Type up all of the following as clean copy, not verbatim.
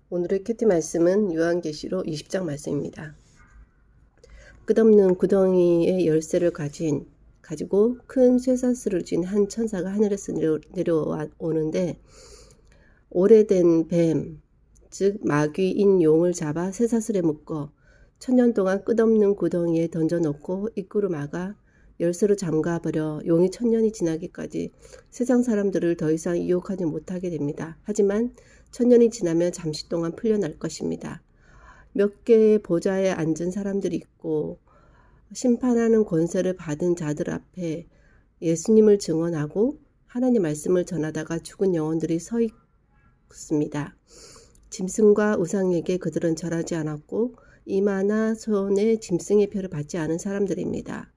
오늘의 큐티 말씀은 요한계시록 20장 말씀입니다. 끝없는 구덩이의 열쇠를 가지고 큰 쇠사슬을 쥔 한 천사가 하늘에서 내려오는데 오래된 뱀, 즉 마귀인 용을 잡아 쇠사슬에 묶어 1000년 동안 끝없는 구덩이에 던져놓고 입구를 막아 열쇠로 잠가버려 용이 1000년이 지나기까지 세상 사람들을 더 이상 유혹하지 못하게 됩니다. 하지만 1000년이 지나면 잠시 동안 풀려날 것입니다. 몇 개의 보좌에 앉은 사람들이 있고 심판하는 권세를 받은 자들 앞에 예수님을 증언하고 하나님 말씀을 전하다가 죽은 영혼들이 서 있습니다. 짐승과 우상에게 그들은 절하지 않았고 이마나 손에 짐승의 표를 받지 않은 사람들입니다.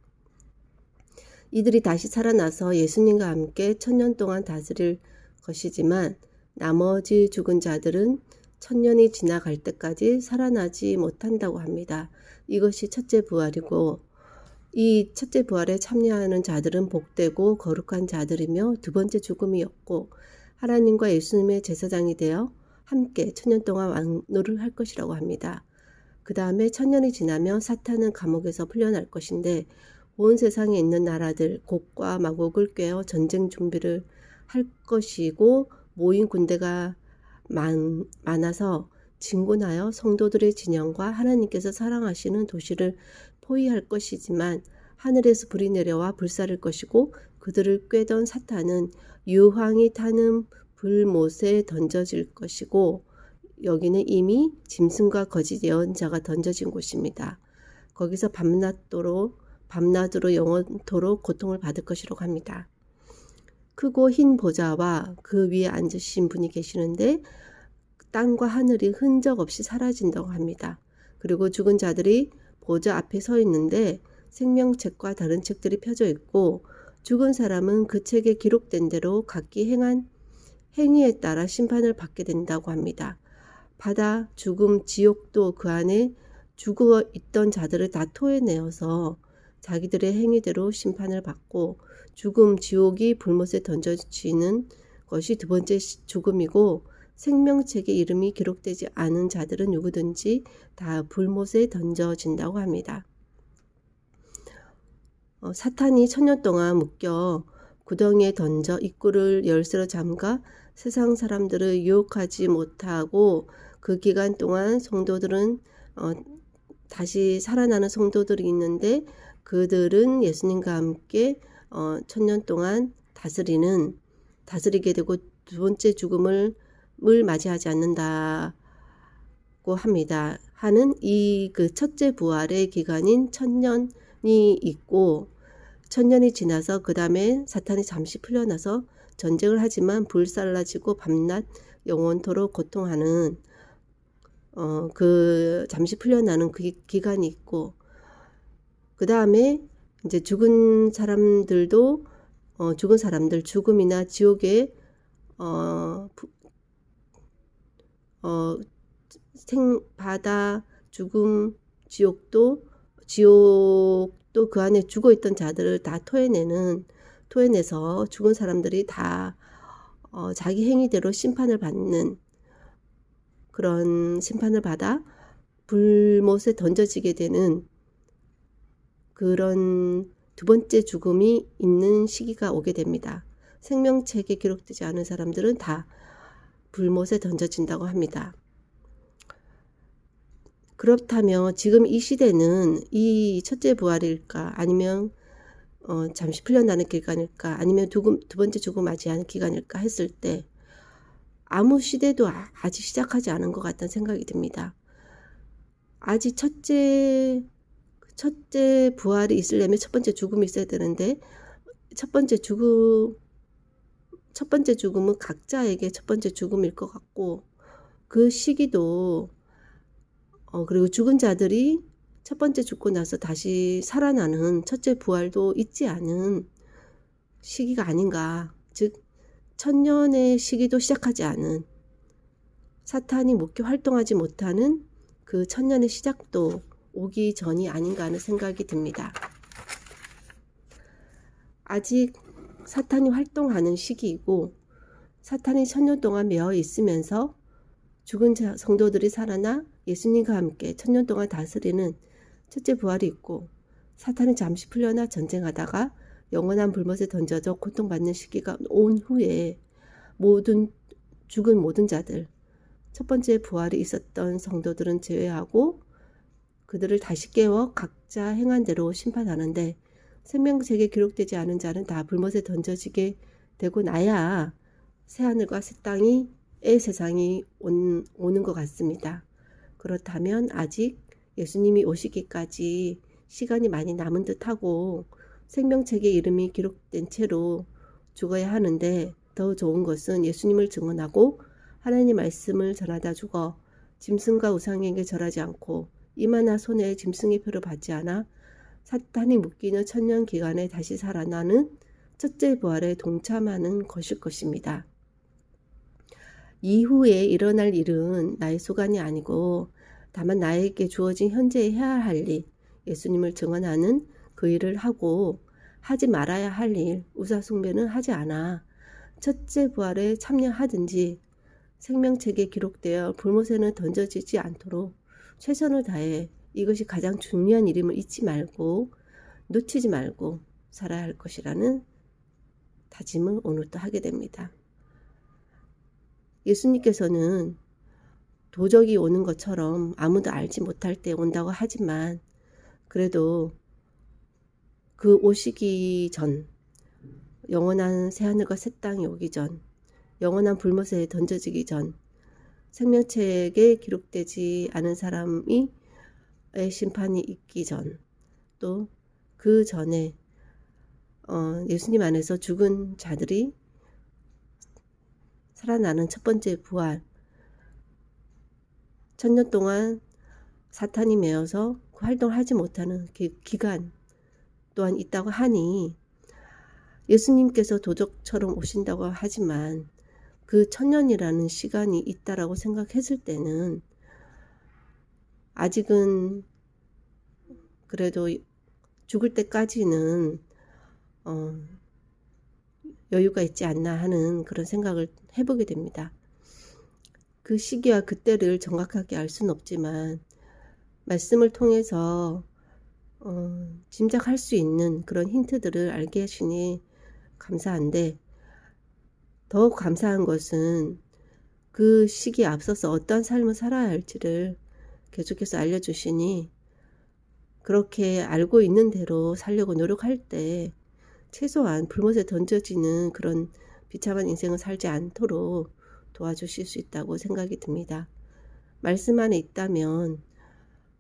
이들이 다시 살아나서 예수님과 함께 1000년 동안 다스릴 것이지만 나머지 죽은 자들은 1000년이 지나갈 때까지 살아나지 못한다고 합니다. 이것이 첫째 부활이고 이 첫째 부활에 참여하는 자들은 복되고 거룩한 자들이며 두 번째 죽음이었고 하나님과 예수님의 제사장이 되어 함께 1000년 동안 왕노를 할 것이라고 합니다. 그 다음에 1000년이 지나면 사탄은 감옥에서 풀려날 것인데 온 세상에 있는 나라들 곡과 마곡을 꿰어 전쟁 준비를 할 것이고 모인 군대가 많아서 진군하여 성도들의 진영과 하나님께서 사랑하시는 도시를 포위할 것이지만 하늘에서 불이 내려와 불사를 것이고 그들을 꿰던 사탄은 유황이 타는 불못에 던져질 것이고 여기는 이미 짐승과 거짓 예언자가 던져진 곳입니다. 거기서 밤낮으로 영원토록 고통을 받을 것이라고 합니다. 크고 흰 보좌와 그 위에 앉으신 분이 계시는데 땅과 하늘이 흔적 없이 사라진다고 합니다. 그리고 죽은 자들이 보좌 앞에 서 있는데 생명책과 다른 책들이 펴져 있고 죽은 사람은 그 책에 기록된 대로 각기 행한 행위에 따라 심판을 받게 된다고 합니다. 바다, 죽음, 지옥도 그 안에 죽어 있던 자들을 다 토해내어서 자기들의 행위대로 심판을 받고 죽음, 지옥이 불못에 던져지는 것이 두 번째 죽음이고 생명책에 이름이 기록되지 않은 자들은 누구든지 다 불못에 던져진다고 합니다. 사탄이 1000년 동안 묶여 구덩이에 던져 입구를 열쇠로 잠가 세상 사람들을 유혹하지 못하고 그 기간 동안 성도들은 다시 살아나는 성도들이 있는데 그들은 예수님과 함께 1000년 동안 다스리게 되고 두 번째 죽음을 맞이하지 않는다고 합니다. 하는 이 그 첫째 부활의 기간인 1000년이 있고 1000년이 지나서 그 다음에 사탄이 잠시 풀려나서 전쟁을 하지만 불살라지고 밤낮 영원토록 고통하는 그 잠시 풀려나는 그 기간이 있고 그 다음에 이제 죽은 사람들 죽음이나 지옥의 바다, 죽음, 지옥도 그 안에 죽어 있던 자들을 다 토해내서 죽은 사람들이 다 자기 행위대로 심판을 받는 그런 심판을 받아 불못에 던져지게 되는 그런 두 번째 죽음이 있는 시기가 오게 됩니다. 생명책에 기록되지 않은 사람들은 다 불못에 던져진다고 합니다. 그렇다면 지금 이 시대는 이 첫째 부활일까 아니면 잠시 풀려나는 기간일까 아니면 두 번째 죽음 맞이하는 기간일까 했을 때 아무 시대도 아직 시작하지 않은 것 같다는 생각이 듭니다. 아직 첫째 부활이 있으려면 첫 번째 죽음이 있어야 되는데 첫 번째 죽음은 각자에게 첫 번째 죽음일 것 같고 그 시기도 그리고 죽은 자들이 첫 번째 죽고 나서 다시 살아나는 첫째 부활도 있지 않은 시기가 아닌가. 즉 1000년의 시기도 시작하지 않은 사탄이 목회 활동하지 못하는 그 1000년의 시작도 오기 전이 아닌가 하는 생각이 듭니다. 아직 사탄이 활동하는 시기이고 사탄이 1000년 동안 매어 있으면서 죽은 성도들이 살아나 예수님과 함께 천년 동안 다스리는 첫째 부활이 있고, 사탄이 잠시 풀려나 전쟁하다가 영원한 불못에 던져져 고통받는 시기가 온 후에 죽은 모든 자들, 첫 번째 부활이 있었던 성도들은 제외하고 그들을 다시 깨워 각자 행한 대로 심판하는데, 생명책에 기록되지 않은 자는 다 불못에 던져지게 되고 나야 새하늘과 새 땅의 세상이 오는 것 같습니다. 그렇다면 아직 예수님이 오시기까지 시간이 많이 남은 듯하고 생명책에 이름이 기록된 채로 죽어야 하는데, 더 좋은 것은 예수님을 증언하고 하나님의 말씀을 전하다 죽어 짐승과 우상에게 절하지 않고 이마나 손에 짐승의 표를 받지 않아 사탄이 묶이는 천년 기간에 다시 살아나는 첫째 부활에 동참하는 것일 것입니다. 이후에 일어날 일은 나의 소관이 아니고 다만 나에게 주어진 현재 해야 할 일, 예수님을 증언하는 그 일을 하고 하지 말아야 할 일, 우상숭배는 하지 않아 첫째 부활에 참여하든지 생명책에 기록되어 불못에는 던져지지 않도록 최선을 다해 이것이 가장 중요한 일임을 잊지 말고 놓치지 말고 살아야 할 것이라는 다짐을 오늘도 하게 됩니다. 예수님께서는 도적이 오는 것처럼 아무도 알지 못할 때 온다고 하지만, 그래도 그 오시기 전, 영원한 새하늘과 새 땅이 오기 전, 영원한 불못에 던져지기 전, 생명책에 기록되지 않은 사람의 심판이 있기 전, 또 그 전에 예수님 안에서 죽은 자들이 살아나는 첫 번째 부활, 천년 동안 사탄이 메어서 활동을 하지 못하는 기간 또한 있다고 하니, 예수님께서 도적처럼 오신다고 하지만 그 천년이라는 시간이 있다라고 생각했을 때는 아직은 그래도 죽을 때까지는 여유가 있지 않나 하는 그런 생각을 해보게 됩니다. 그 시기와 그때를 정확하게 알 수는 없지만 말씀을 통해서 짐작할 수 있는 그런 힌트들을 알게 하시니 감사한데, 더욱 감사한 것은 그 시기에 앞서서 어떠한 삶을 살아야 할지를 계속해서 알려주시니, 그렇게 알고 있는 대로 살려고 노력할 때 최소한 불못에 던져지는 그런 비참한 인생을 살지 않도록 도와주실 수 있다고 생각이 듭니다. 말씀 안에 있다면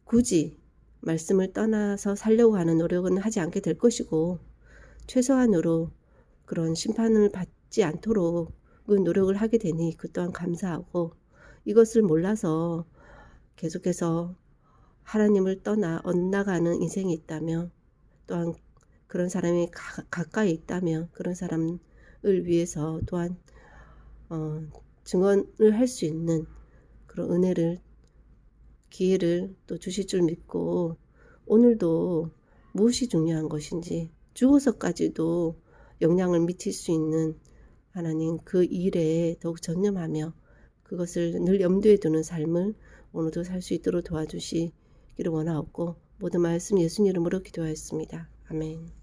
굳이 말씀을 떠나서 살려고 하는 노력은 하지 않게 될 것이고, 최소한으로 그런 심판을 받지 않도록 노력을 하게 되니 그 또한 감사하고, 이것을 몰라서 계속해서 하나님을 떠나 엇나가는 인생이 있다면, 또한 그런 사람이 가까이 있다면 그런 사람을 위해서 또한 증언을 할 수 있는 그런 은혜를, 기회를 또 주실 줄 믿고, 오늘도 무엇이 중요한 것인지 죽어서까지도 영향을 미칠 수 있는 하나님 그 일에 더욱 전념하며 그것을 늘 염두에 두는 삶을 오늘도 살 수 있도록 도와주시기를 원하옵고, 모든 말씀 예수님 이름으로 기도하였습니다. 아멘.